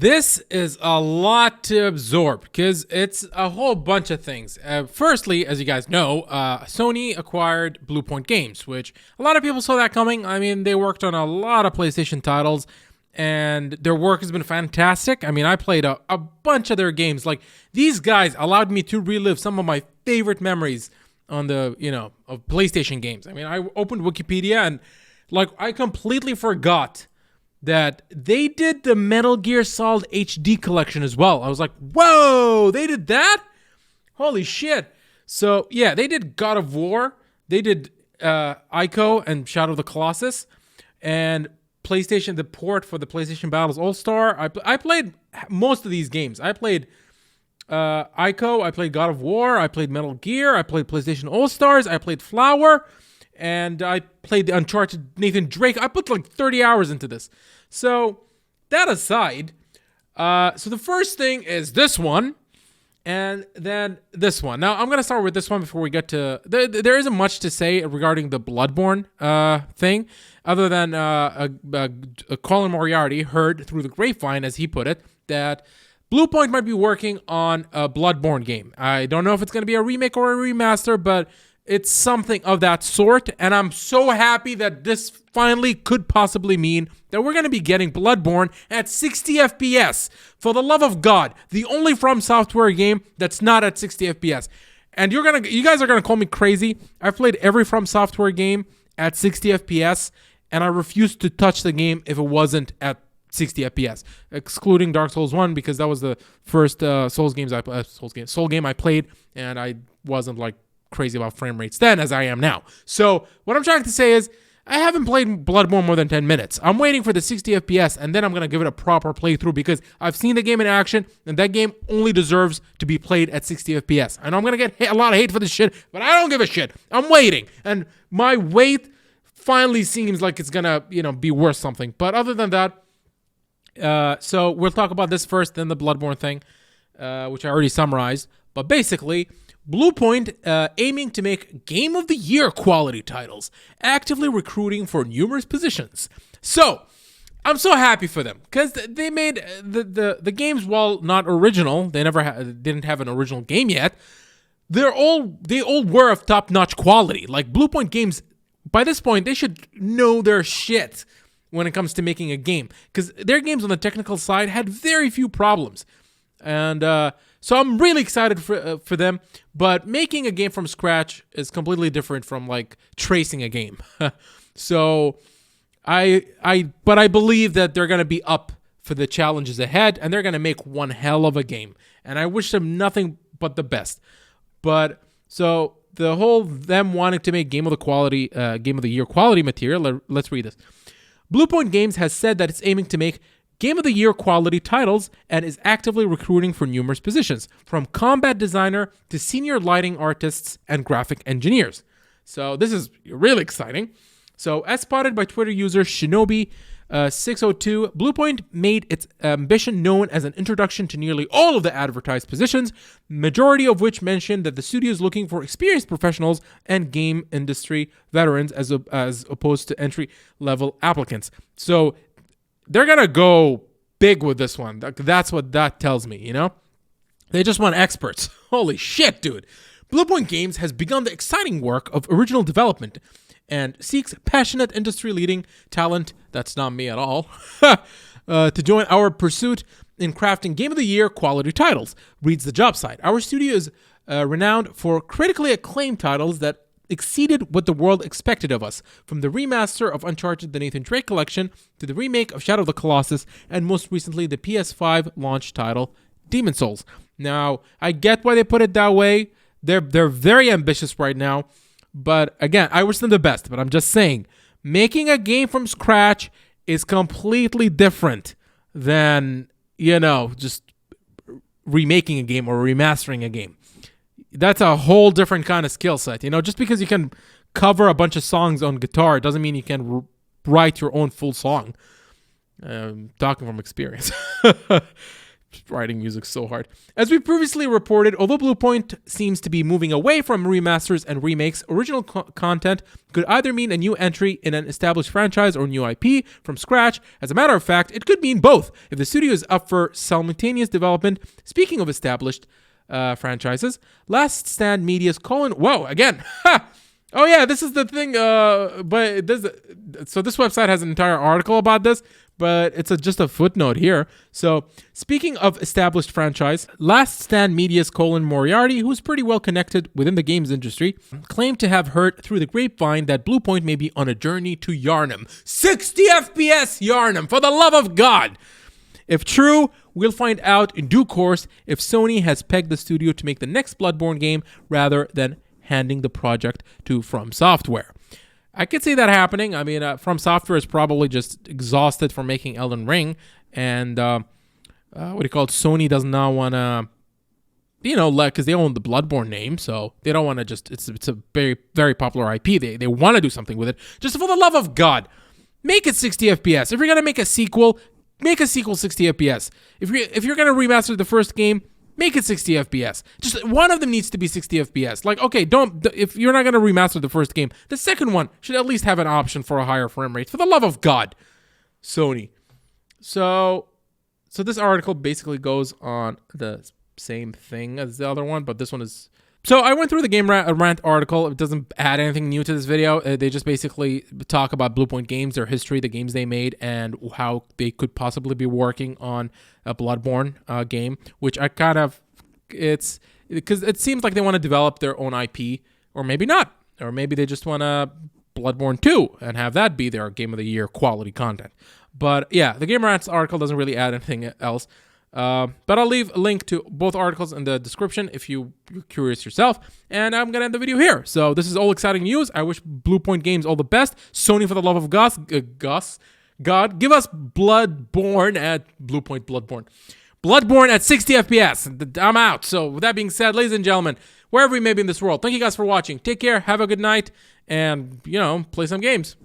This is a lot to absorb because it's a whole bunch of things. Firstly, as you guys know, Sony acquired Bluepoint Games, which a lot of people saw that coming. I mean, they worked on a lot of PlayStation titles, and their work has been fantastic. I mean, I played a bunch of their games. Like, these guys allowed me to relive some of my favorite memories on of PlayStation games. I mean, I opened Wikipedia and, like, I completely forgot that they did the Metal Gear Solid HD collection as well. I was like, whoa, they did that? Holy shit. So, yeah, they did God of War. They did Ico and Shadow of the Colossus. And PlayStation, the port for the PlayStation Battles All-Star. I played most of these games. I played Ico. I played God of War. I played Metal Gear. I played PlayStation All-Stars. I played Flower. And I played the Uncharted Nathan Drake. I put like 30 hours into this. So, that aside, so the first thing is this one, and then this one. Now, I'm going to start with this one before we get to... There isn't much to say regarding the Bloodborne thing, other than Colin Moriarty heard through the grapevine, as he put it, that Bluepoint might be working on a Bloodborne game. I don't know if it's going to be a remake or a remaster, but it's something of that sort, and I'm so happy that this finally could possibly mean that we're going to be getting Bloodborne at 60 FPS. For the love of God, the only From Software game that's not at 60 FPS. And you guys are going to call me crazy. I've played every From Software game at 60 FPS, and I refuse to touch the game if it wasn't at 60 FPS, excluding Dark Souls 1, because that was the first Soul game I played, and I wasn't like crazy about frame rates then as I am now. So what I'm trying to say is I haven't played Bloodborne more than 10 minutes. I'm waiting for the 60 FPS, and then I'm going to give it a proper playthrough because I've seen the game in action, and that game only deserves to be played at 60 FPS. I know I'm going to get a lot of hate for this shit, but I don't give a shit. I'm waiting, and my wait finally seems like it's going to, be worth something. But other than that, so we'll talk about this first, then the Bloodborne thing, which I already summarized. But basically, Bluepoint aiming to make Game of the Year quality titles, actively recruiting for numerous positions. So, I'm so happy for them because they made the games, while not original, they never didn't have an original game yet. They all were of top-notch quality. Like Bluepoint Games, by this point, they should know their shit when it comes to making a game because their games on the technical side had very few problems. And so I'm really excited for them, but making a game from scratch is completely different from like tracing a game. So I believe that they're going to be up for the challenges ahead, and they're going to make one hell of a game. And I wish them nothing but the best. But so the whole them wanting to make Game of the Year quality material. Let's read this. Bluepoint Games has said that it's aiming to make Game of the Year quality titles and is actively recruiting for numerous positions, from combat designer to senior lighting artists and graphic engineers. So this is really exciting. So as spotted by Twitter user Shinobi 602, Bluepoint made its ambition known as an introduction to nearly all of the advertised positions, majority of which mentioned that the studio is looking for experienced professionals and game industry veterans as opposed to entry-level applicants. So they're going to go big with this one. That's what that tells me, They just want experts. Holy shit, dude. Bluepoint Games has begun the exciting work of original development and seeks passionate industry-leading talent, that's not me at all, to join our pursuit in crafting Game of the Year quality titles, reads the job site. Our studio is renowned for critically acclaimed titles that exceeded what the world expected of us, from the remaster of Uncharted the Nathan Drake Collection to the remake of Shadow of the Colossus, and most recently the PS5 launch title, Demon's Souls. Now, I get why they put it that way. They're very ambitious right now, but again, I wish them the best, but I'm just saying, making a game from scratch is completely different than, just remaking a game or remastering a game. That's a whole different kind of skill set. Just because you can cover a bunch of songs on guitar doesn't mean you can write your own full song. Talking from experience. writing music so hard. As we previously reported, although Bluepoint seems to be moving away from remasters and remakes, original content could either mean a new entry in an established franchise or new IP from scratch. As a matter of fact, it could mean both if the studio is up for simultaneous development. Speaking of established franchises, Last Stand Media's whoa, again, ha! Oh yeah, this is the thing, so this website has an entire article about this, but it's just a footnote here. So, speaking of established franchise, Last Stand Media's Colin Moriarty, who's pretty well connected within the games industry, claimed to have heard through the grapevine that Bluepoint may be on a journey to Yarnum. 60 FPS Yarnum, for the love of God! If true, we'll find out in due course if Sony has pegged the studio to make the next Bloodborne game rather than handing the project to From Software. I could see that happening. I mean, From Software is probably just exhausted from making Elden Ring, and Sony does not want to, because they own the Bloodborne name, so they don't want to just. It's a very, very popular IP. They want to do something with it. Just for the love of God, make it 60 FPS. If you're gonna make a sequel 60 FPS. If you're gonna remaster the first game, make it 60 FPS. Just one of them needs to be 60 FPS. Like, okay, if you're not going to remaster the first game, the second one should at least have an option for a higher frame rate. For the love of God, Sony. So this article basically goes on the same thing as the other one, but this one is... So I went through the Game Rant article. It doesn't add anything new to this video. They just basically talk about Bluepoint games, their history, the games they made, and how they could possibly be working on a Bloodborne game, which I kind of... It's... Because it seems like they want to develop their own IP, or maybe not. Or maybe they just want to Bloodborne 2 and have that be their Game of the Year quality content. But yeah, the Game Rant article doesn't really add anything else. But I'll leave a link to both articles in the description if you're curious yourself. And I'm going to end the video here. So this is all exciting news. I wish Bluepoint Games all the best. Sony, for the love of God, give us Bloodborne at Bloodborne at 60 FPS. I'm out. So with that being said, ladies and gentlemen, wherever you may be in this world, thank you guys for watching. Take care. Have a good night. And, play some games.